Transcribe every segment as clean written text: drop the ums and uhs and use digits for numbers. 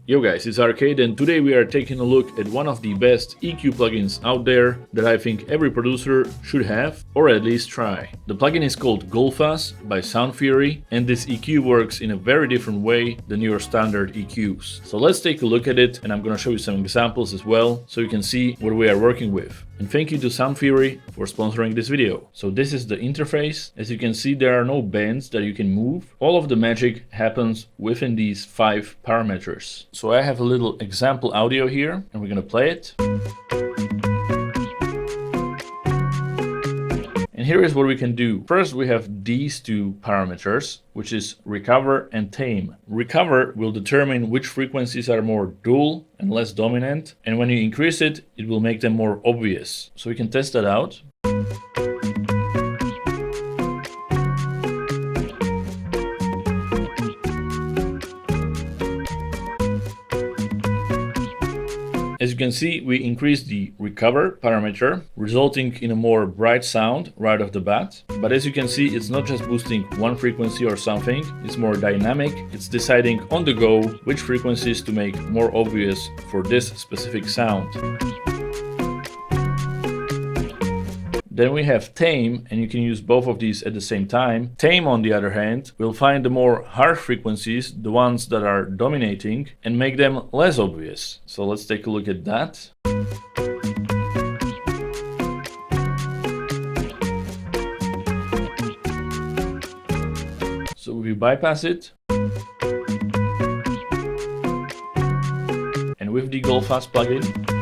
Yo guys, it's Arcade, and today we are taking a look at one of the best EQ plugins out there that I think every producer should have, or at least try. The plugin is called Gullfoss by Soundtheory, and this EQ works in a very different way than your standard EQs. So let's take a look at it, and I'm gonna show you some examples as well, so you can see what we are working with. And thank you to Soundtheory for sponsoring this video. So this is the interface. As you can see, there are no bands that you can move. All of the magic happens within these 5 parameters. So I have a little example audio here, and we're gonna play it. And here is what we can do. First, we have these 2 parameters, which is recover and tame. Recover will determine which frequencies are more dual and less dominant. And when you increase it, it will make them more obvious. So we can test that out. As you can see, we increased the recover parameter, resulting in a more bright sound right off the bat. But as you can see, it's not just boosting one frequency or something, it's more dynamic. It's deciding on the go which frequencies to make more obvious for this specific sound. Then we have tame, and you can use both of these at the same time. Tame, on the other hand, will find the more harsh frequencies, the ones that are dominating, and make them less obvious. So let's take a look at that. So we bypass it. And with the Gullfoss plugin,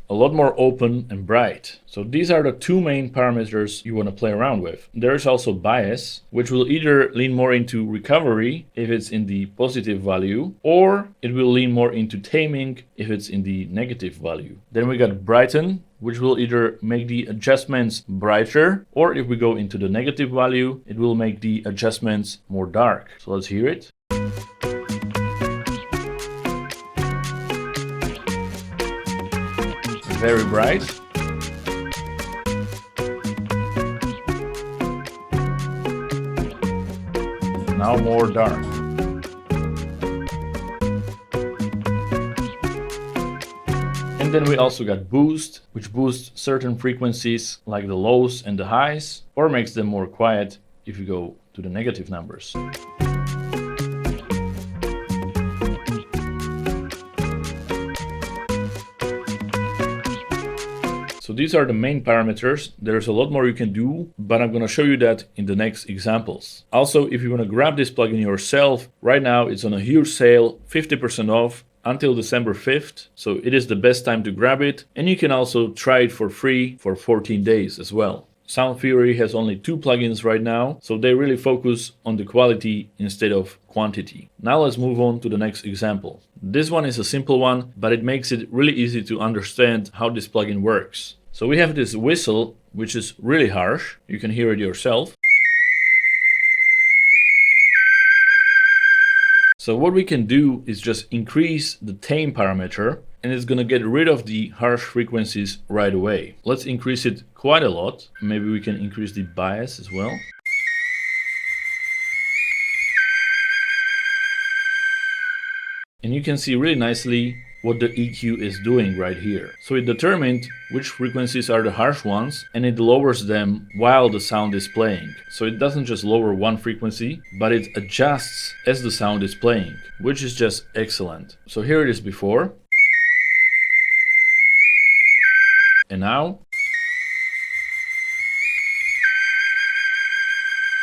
a lot more open and bright. So these are the 2 main parameters you want to play around with. There is also bias, which will either lean more into recovery if it's in the positive value, or it will lean more into taming if it's in the negative value. Then we got brighten, which will either make the adjustments brighter, or if we go into the negative value, it will make the adjustments more dark. So let's hear it. Very bright. Now more dark. And then we also got boost, which boosts certain frequencies like the lows and the highs, or makes them more quiet if you go to the negative numbers. So these are the main parameters. There's a lot more you can do, but I'm going to show you that in the next examples. Also, if you want to grab this plugin yourself, right now it's on a huge sale, 50% off until December 5th. So it is the best time to grab it. And you can also try it for free for 14 days as well. Soundtheory has only 2 plugins right now, so they really focus on the quality instead of quantity. Now let's move on to the next example. This one is a simple one, but it makes it really easy to understand how this plugin works. So we have this whistle, which is really harsh. You can hear it yourself. So what we can do is just increase the tame parameter, and it's gonna get rid of the harsh frequencies right away. Let's increase it quite a lot. Maybe we can increase the bias as well. And you can see really nicely what the EQ is doing right here. So it determined which frequencies are the harsh ones, and it lowers them while the sound is playing. So it doesn't just lower one frequency, but it adjusts as the sound is playing, which is just excellent. So here it is before. And now,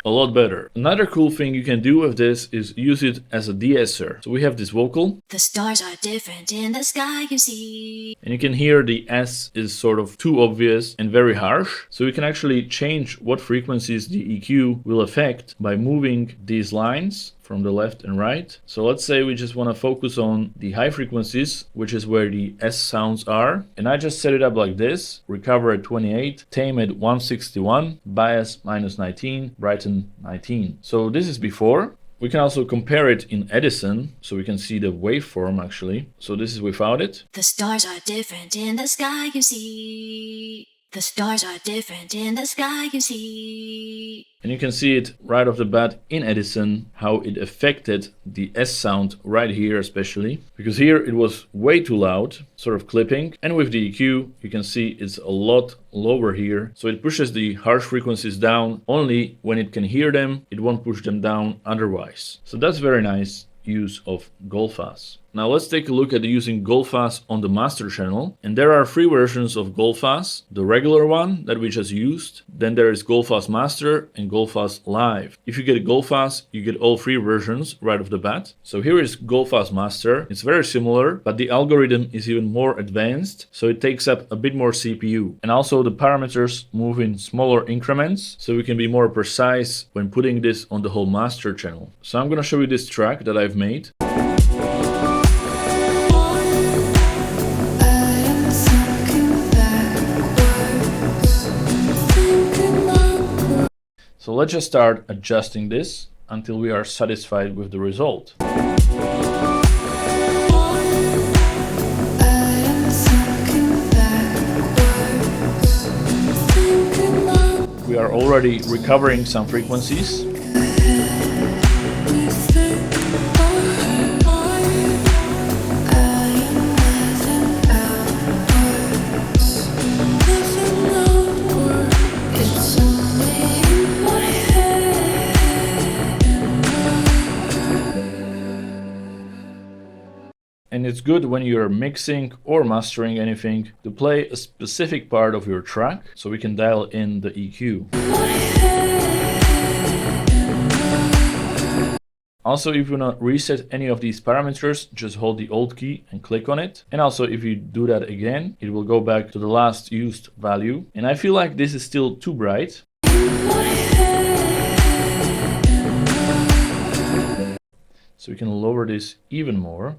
a lot better. Another cool thing you can do with this is use it as a de-esser. So we have this vocal. The stars are different in the sky, you see. And you can hear the S is sort of too obvious and very harsh. So we can actually change what frequencies the EQ will affect by moving these lines from the left and right. So let's say we just want to focus on the high frequencies, which is where the S sounds are. And I just set it up like this: recover at 28, tame at 161, bias -19, brighten 19. So this is before. We can also compare it in Edison, so we can see the waveform actually. So this is without it. The stars are different in the sky, you see. The stars are different in the sky, you see. And you can see it right off the bat in Edison, how it affected the S sound right here especially. Because here it was way too loud, sort of clipping. And with the EQ, you can see it's a lot lower here. So it pushes the harsh frequencies down only when it can hear them. It won't push them down otherwise. So that's very nice use of Gullfoss. Now let's take a look at using Gullfoss on the master channel. And there are three versions of Gullfoss. The regular one that we just used. Then there is Gullfoss Master and Gullfoss Live. If you get Gullfoss, you get all three versions right off the bat. So here is Gullfoss Master. It's very similar, but the algorithm is even more advanced. So it takes up a bit more CPU. And also the parameters move in smaller increments. So we can be more precise when putting this on the whole master channel. So I'm going to show you this track that I've made. So let's just start adjusting this until we are satisfied with the result. We are already recovering some frequencies. And it's good when you're mixing or mastering anything to play a specific part of your track so we can dial in the EQ. Also, if you want to reset any of these parameters, just hold the Alt key and click on it. And also, if you do that again, it will go back to the last used value. And I feel like this is still too bright. So we can lower this even more.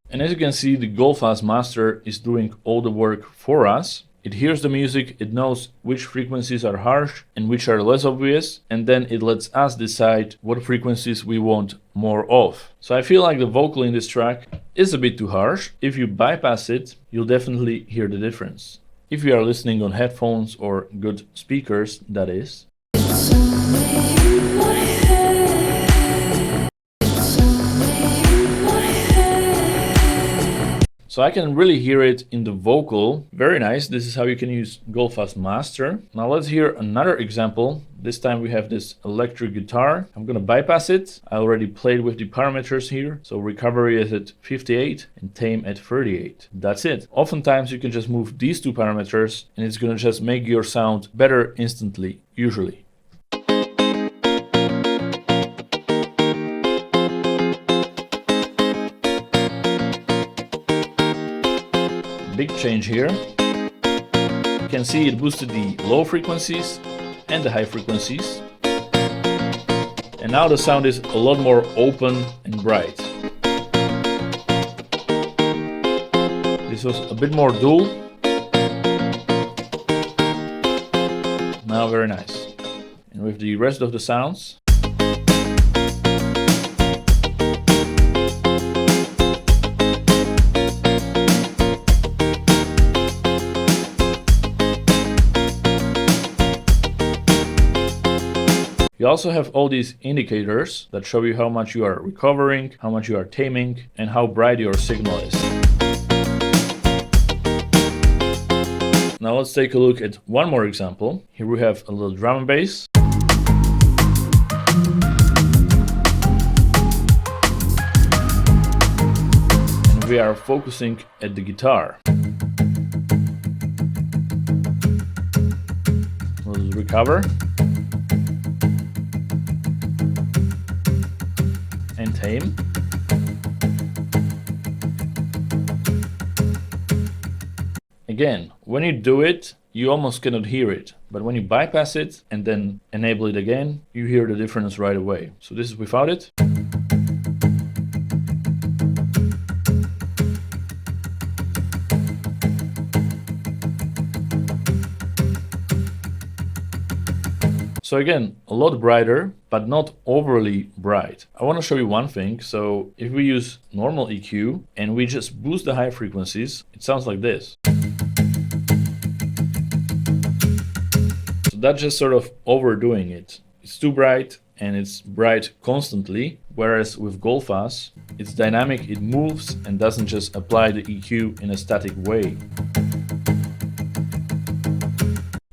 And as you can see, the Gullfoss Master is doing all the work for us. It hears the music, it knows which frequencies are harsh and which are less obvious, and then it lets us decide what frequencies we want more of. So I feel like the vocal in this track is a bit too harsh. If you bypass it, you'll definitely hear the difference. If you are listening on headphones or good speakers, that is. So I can really hear it in the vocal. Very nice. This is how you can use Gullfoss Master. Now let's hear another example. This time we have this electric guitar. I'm going to bypass it. I already played with the parameters here. So recovery is at 58 and tame at 38. That's it. Oftentimes you can just move these two parameters and it's going to just make your sound better instantly, usually. Big change here. You can see it boosted the low frequencies and the high frequencies. And now the sound is a lot more open and bright. This was a bit more dull. Now very nice. And with the rest of the sounds. You also have all these indicators that show you how much you are recovering, how much you are taming, and how bright your signal is. Now let's take a look at one more example. Here we have a little drum and bass. And we are focusing at the guitar. Let's recover. And tame. Again, when you do it, you almost cannot hear it. But when you bypass it and then enable it again, you hear the difference right away. So this is without it. So again, a lot brighter, but not overly bright. I want to show you one thing. So if we use normal EQ and we just boost the high frequencies, it sounds like this. So that's just sort of overdoing it. It's too bright and it's bright constantly, whereas with Gullfoss, it's dynamic, it moves and doesn't just apply the EQ in a static way.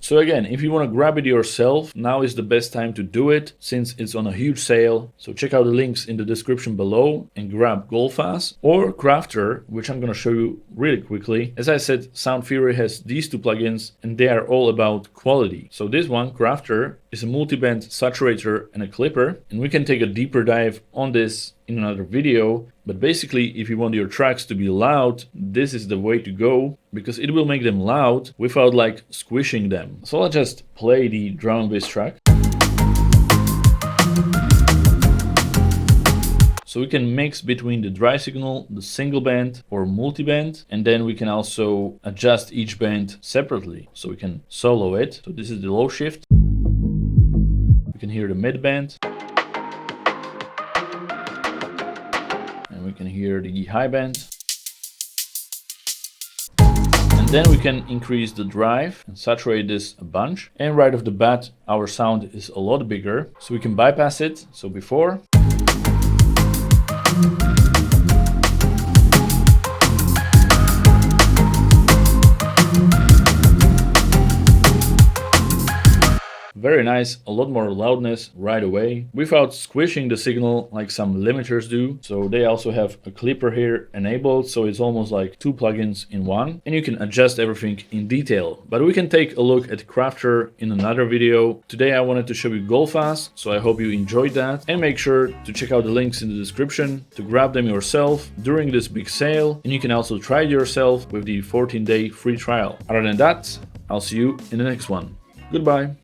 So again, if you want to grab it yourself, now is the best time to do it since it's on a huge sale. So check out the links in the description below and grab Gullfoss or Kraftur, which I'm going to show you really quickly. As I said, Soundtheory has these two plugins and they are all about quality. So this one, Kraftur, is a multi-band saturator and a clipper, and we can take a deeper dive on this in another video. But basically, if you want your tracks to be loud, this is the way to go, because it will make them loud without like squishing them. So I'll just play the drum and bass track. So we can mix between the dry signal, the single band or multi-band, and then we can also adjust each band separately. So we can solo it. So this is the low shift. We can hear the mid band. And we can hear the high band. And then we can increase the drive and saturate this a bunch. And right off the bat, our sound is a lot bigger. So we can bypass it. So before. Very nice, a lot more loudness right away without squishing the signal like some limiters do. So they also have a clipper here enabled, so it's almost like two plugins in one, and you can adjust everything in detail. But we can take a look at Kraftur in another video. Today I wanted to show you Gullfoss, so I hope you enjoyed that, and make sure to check out the links in the description to grab them yourself during this big sale, and you can also try it yourself with the 14-day free trial. Other than that, I'll see you in the next one. Goodbye.